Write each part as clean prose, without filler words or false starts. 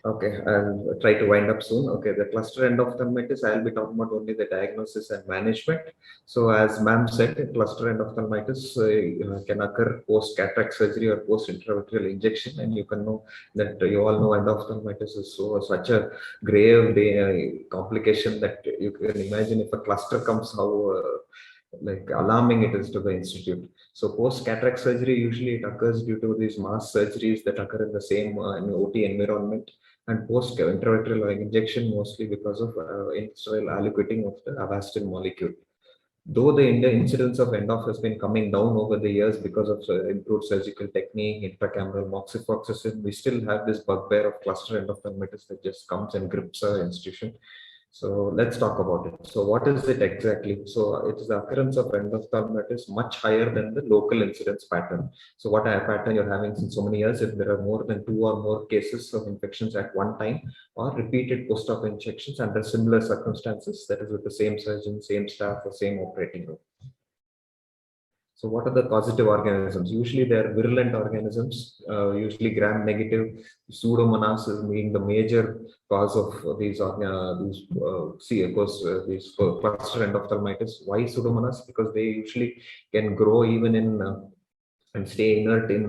Okay, I'll try to wind up soon. Okay, the cluster endophthalmitis, I'll be talking about only the diagnosis and management. So, as ma'am said, cluster endophthalmitis can occur post cataract surgery or post intravitreal injection, and you can know that you all know endophthalmitis is such a grave complication that you can imagine if a cluster comes, how like alarming it is to the institute. So post cataract surgery, usually it occurs due to these mass surgeries that occur in the same OT environment, and post intravitreal injection mostly because of intravitreal aliquoting of the Avastin molecule. Though the incidence of ENDOF has been coming down over the years because of improved surgical technique, intracameral moxifloxacin, we still have this bugbear of cluster endophthalmitis that just comes and grips our institution. So let's talk about it. So what is it exactly? So it is the occurrence of endophthalmitis much higher than the local incidence pattern. So what a pattern you're having since so many years, if there are more than 2 or more cases of infections at one time, or repeated post-op injections under similar circumstances, that is with the same surgeon, same staff, or same operating room. So what are the causative organisms? Usually they are virulent organisms, usually gram-negative. Pseudomonas is being the major cause of these these cluster endophthalmitis. Why Pseudomonas? Because they usually can grow even in and stay inert in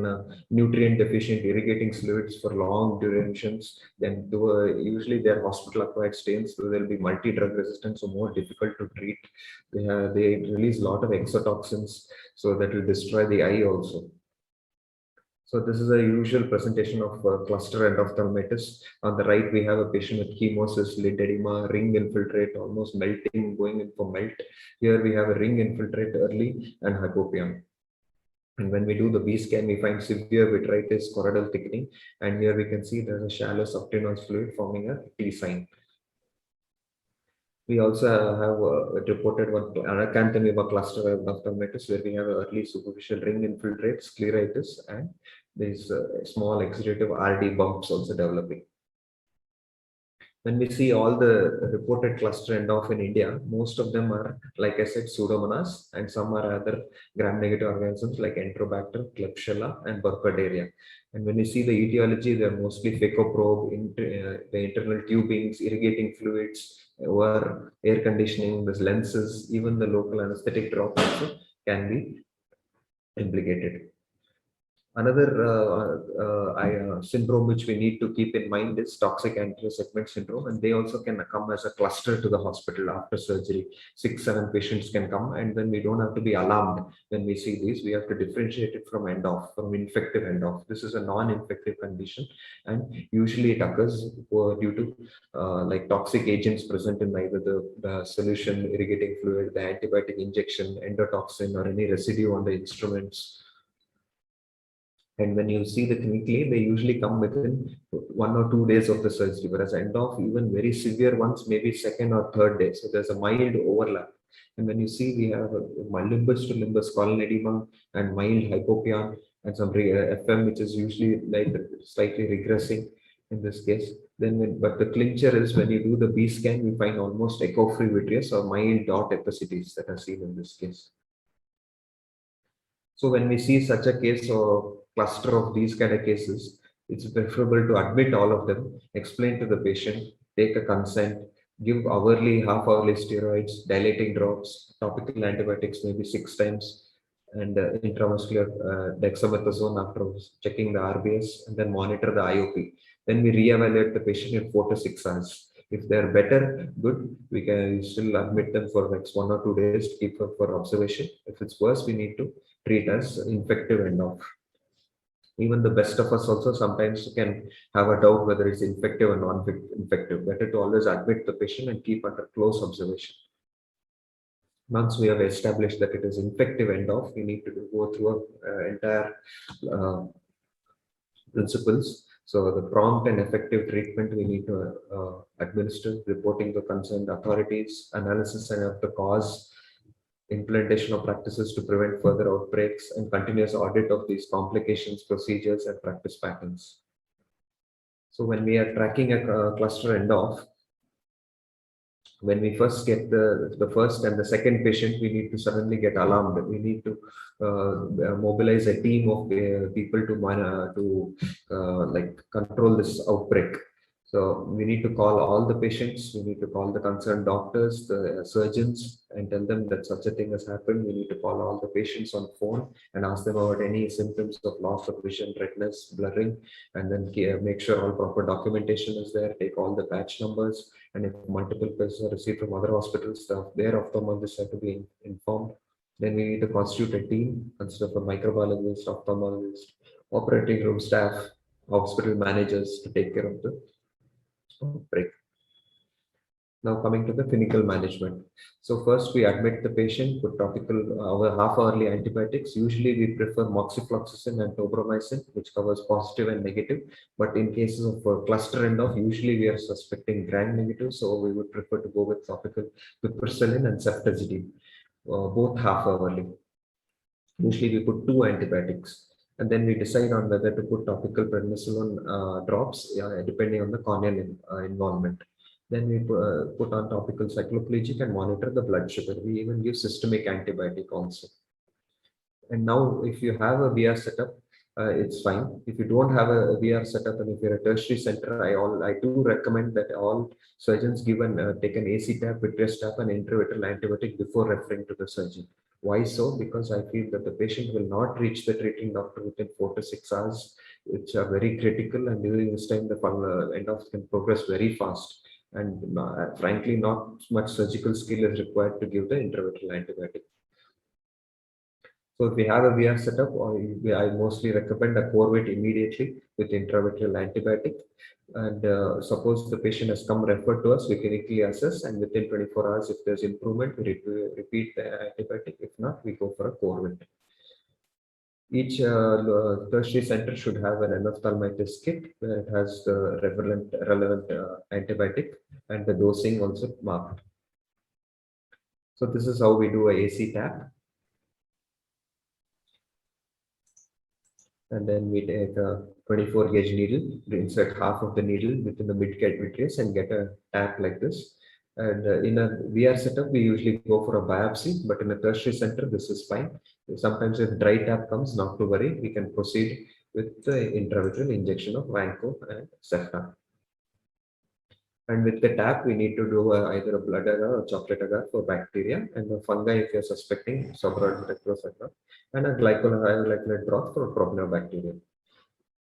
nutrient deficient irrigating fluids for long durations. Then usually they are hospital acquired stains, so they'll be multi drug resistant, so more difficult to treat. They release a lot of exotoxins, so that will destroy the eye also. So this is a usual presentation of cluster endophthalmitis. On the right, we have a patient with chemosis, lid edema, ring infiltrate, almost melting, going in for melt. Here we have a ring infiltrate early and hypopyon. And when we do the B scan, we find severe vitritis, choroidal thickening, and here we can see there's a shallow subtenos fluid forming a T sign. We also have reported one anacanthomima cluster endophthalmitis, where we have early superficial ring infiltrate, scleritis, and these small exudative RD bumps also developing. When we see all the reported cluster ENDOF in India, most of them are, like I said, Pseudomonas, and some are other gram-negative organisms like Enterobacter, Klebsiella, and Burkholderia. And when you see the etiology, they're mostly phacoprobe, the internal tubings, irrigating fluids, or air conditioning, the lenses, even the local anesthetic drop also can be implicated. Another syndrome which we need to keep in mind is toxic anterior segment syndrome, and they also can come as a cluster to the hospital after surgery. 6-7 patients can come, and then we don't have to be alarmed when we see these. We have to differentiate it from ENDOF, from infective ENDOF. This is a non-infective condition, and usually it occurs due to like toxic agents present in either the solution, irrigating fluid, the antibiotic injection, endotoxin, or any residue on the instruments. And when you see the clinically, they usually come within 1 or 2 days of the surgery, whereas ENDOF, even very severe ones, maybe second or third day. So there's a mild overlap. And when you see, we have a limbus to limbus colon edema and mild hypopyon and some FM, which is usually like slightly regressing in this case. But the clincher is when you do the B scan, we find almost echo-free vitreous or mild dot epicytes that are seen in this case. So when we see such a case or cluster of these kind of cases, it's preferable to admit all of them, explain to the patient, take a consent, give hourly, half-hourly steroids, dilating drops, topical antibiotics maybe 6 times, and intramuscular dexamethasone after checking the RBS, and then monitor the IOP. Then we reevaluate the patient in 4 to 6 hours. If they're better, good, we can still admit them for next 1 or 2 days to keep them for observation. If it's worse, we need to treat as infective ENDOF. Even the best of us also sometimes can have a doubt whether it's infective or non-infective. Better to always admit the patient and keep under close observation. Once we have established that it is infective ENDOF, we need to go through entire principles. So the prompt and effective treatment we need to administer, reporting to concerned authorities, analysis of the cause, implementation of practices to prevent further outbreaks, and continuous audit of these complications, procedures, and practice patterns. So when we are tracking a cluster ENDOF, when we first get the first and the second patient, we need to suddenly get alarmed. We need to mobilize a team of people to like control this outbreak. So we need to call all the patients, we need to call the concerned doctors, the surgeons, and tell them that such a thing has happened. We need to call all the patients on phone and ask them about any symptoms of loss of vision, redness, blurring, and then make sure all proper documentation is there, take all the batch numbers, and if multiple patients are received from other hospitals, their ophthalmologists have to be informed. Then we need to constitute a team, consist of a microbiologist, ophthalmologist, operating room staff, hospital managers to take care of the break. Now coming to the clinical management. So first we admit the patient, put topical our half-hourly antibiotics. Usually we prefer moxifloxacin and tobramycin, which covers positive and negative. But in cases of cluster end off, usually we are suspecting gram-negative, so we would prefer to go with topical piperacillin and ceftazidime, both half-hourly. Usually we put two antibiotics. And then we decide on whether to put topical prednisolone drops, depending on the corneal involvement. Then we put on topical cycloplegic and monitor the blood sugar. We even give systemic antibiotic also. And now if you have a VR setup, it's fine. If you don't have a VR setup and if you're a tertiary center, I do recommend that all surgeons take an AC tap, vitreous tap, and intravitreal antibiotic before referring to the surgeon. Why so? Because I feel that the patient will not reach the treating doctor within 4 to 6 hours, which are very critical. And during this time, the end of can progress very fast. And frankly, not much surgical skill is required to give the intravitreal antibiotic. So if we have a VR setup, I mostly recommend a Corvette immediately with intravitreal antibiotic. And suppose the patient has come referred to us, we clinically assess, and within 24 hours, if there's improvement, we repeat the antibiotic. If not, we go for a Corvette. Each tertiary center should have an endophthalmitis kit where it has the relevant antibiotic and the dosing also marked. So this is how we do a AC tap. And then we take a 24 gauge needle, we insert half of the needle within the mid-cat vitreous and get a tap like this. And in a VR setup, we usually go for a biopsy, but in a tertiary center, this is fine. Sometimes if dry tap comes, not to worry, we can proceed with the intravitreal injection of Vanco and Cefta. And with the tap, we need to do either a blood agar or chocolate agar for bacteria, and the fungi if you're suspecting Sobrod rectosacra, and a glycolate drop for propionobacterium.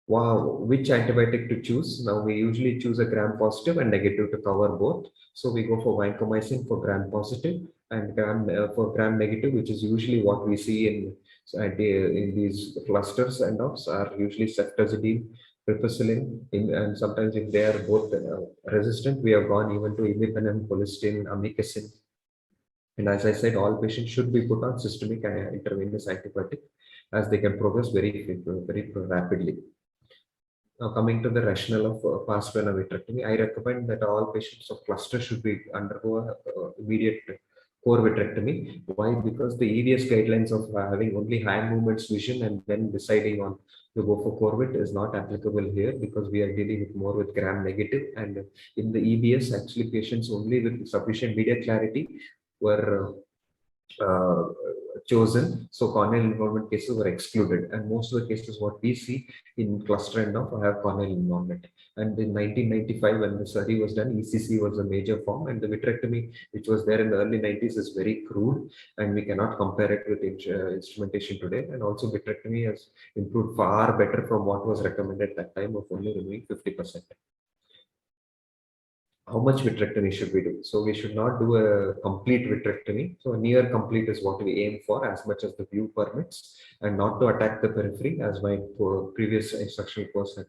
Wow, which antibiotic to choose? Now we usually choose a gram positive and negative to cover both. So we go for vancomycin for gram positive and for gram negative, which is usually what we see in these clusters and offs are usually ceftazidime, piperacillin, and sometimes if they are both resistant, we have gone even to imipenem, colistin, amikacin. And as I said, all patients should be put on systemic intravenous antibiotic as they can progress very rapidly. Now coming to the rationale of past vena vitrectomy, I recommend that all patients of cluster should be undergo immediate core vitrectomy. Why? Because the EVS guidelines of having only hand movements vision and then deciding on to go for Corvette is not applicable here because we are dealing with more with gram negative, and in the EBS actually patients only with sufficient media clarity were chosen. So corneal involvement cases were excluded, and most of the cases what we see in cluster end of have corneal involvement. And in 1995, when the study was done, ECC was a major form, and the vitrectomy, which was there in the early 90s, is very crude, and we cannot compare it with instrumentation today. And also, vitrectomy has improved far better from what was recommended at that time of only removing 50%. How much vitrectomy should we do? So we should not do a complete vitrectomy. So near complete is what we aim for as much as the view permits, and not to attack the periphery as my previous instructional course had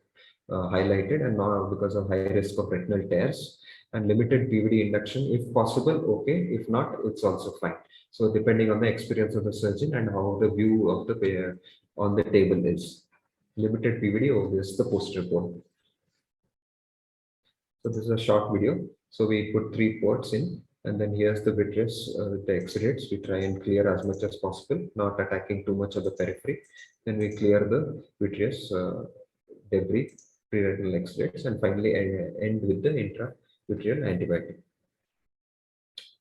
highlighted, and now because of high risk of retinal tears, and limited PVD induction if possible. Okay, if not, it's also fine. So depending on the experience of the surgeon and how the view of the on the table is. Limited PVD obvious the posterior port. So this is a short video. So we put 3 ports in, and then here's the vitreous with the exudates. We try and clear as much as possible, not attacking too much of the periphery. Then we clear the vitreous debris, preretinal exudates, and finally end with the intravitreal antibiotic.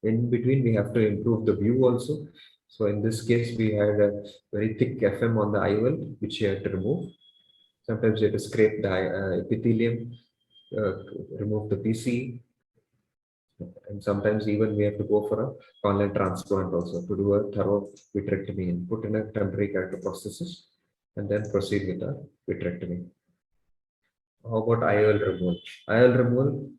In between, we have to improve the view also. So in this case, we had a very thick FM on the IOL, which you have to remove. Sometimes you have to scrape the epithelium. remove the PC, and sometimes even we have to go for a online transplant also to do a thorough vitrectomy and put in a temporary character prosthesis and then proceed with a vitrectomy. How about IOL removal? IOL removal,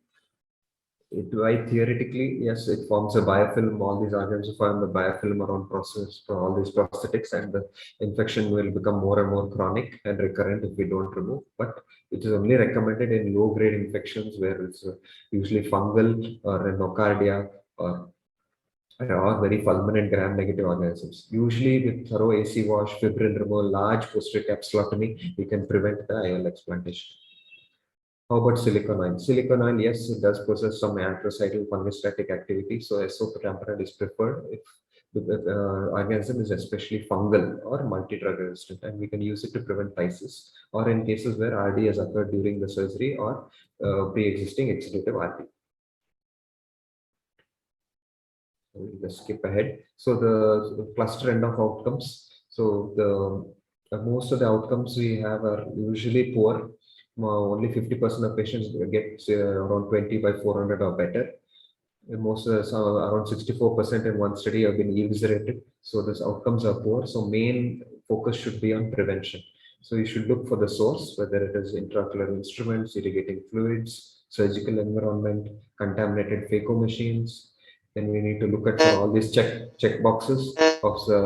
why theoretically, yes, it forms a biofilm. All these organs form the biofilm around process for all these prosthetics, and the infection will become more and more chronic and recurrent if we don't remove. But it is only recommended in low-grade infections where it's usually fungal or nocardia or very fulminant gram-negative organisms. Usually, with thorough AC wash, fibrin removal, large posterior capsulotomy, we can prevent the IOL explantation. How about silicone oil? Silicone oil, yes, it does possess some anthracidal fungistatic activity. So SO is preferred if the organism is especially fungal or multi-drug resistant, and we can use it to prevent phthisis or in cases where RD has occurred during the surgery or pre-existing exudative RD. Let's skip ahead. So the cluster end of outcomes. So the most of the outcomes we have are usually poor. Only 50% of patients get around 20/400 or better. Most around 64% in one study have been eviscerated. So these outcomes are poor. So main focus should be on prevention. So you should look for the source, whether it is intraocular instruments, irrigating fluids, surgical environment, contaminated phaco machines. Then we need to look at for all these check boxes of the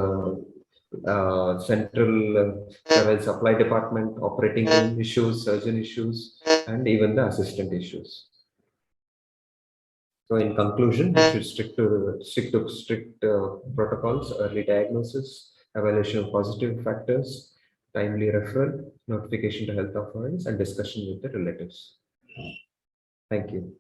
central supply department, operating room issues, surgeon issues, and even the assistant issues. So in conclusion, we should strict protocols, early diagnosis, evaluation of positive factors, timely referral, notification to health authorities, and discussion with the relatives. Thank you.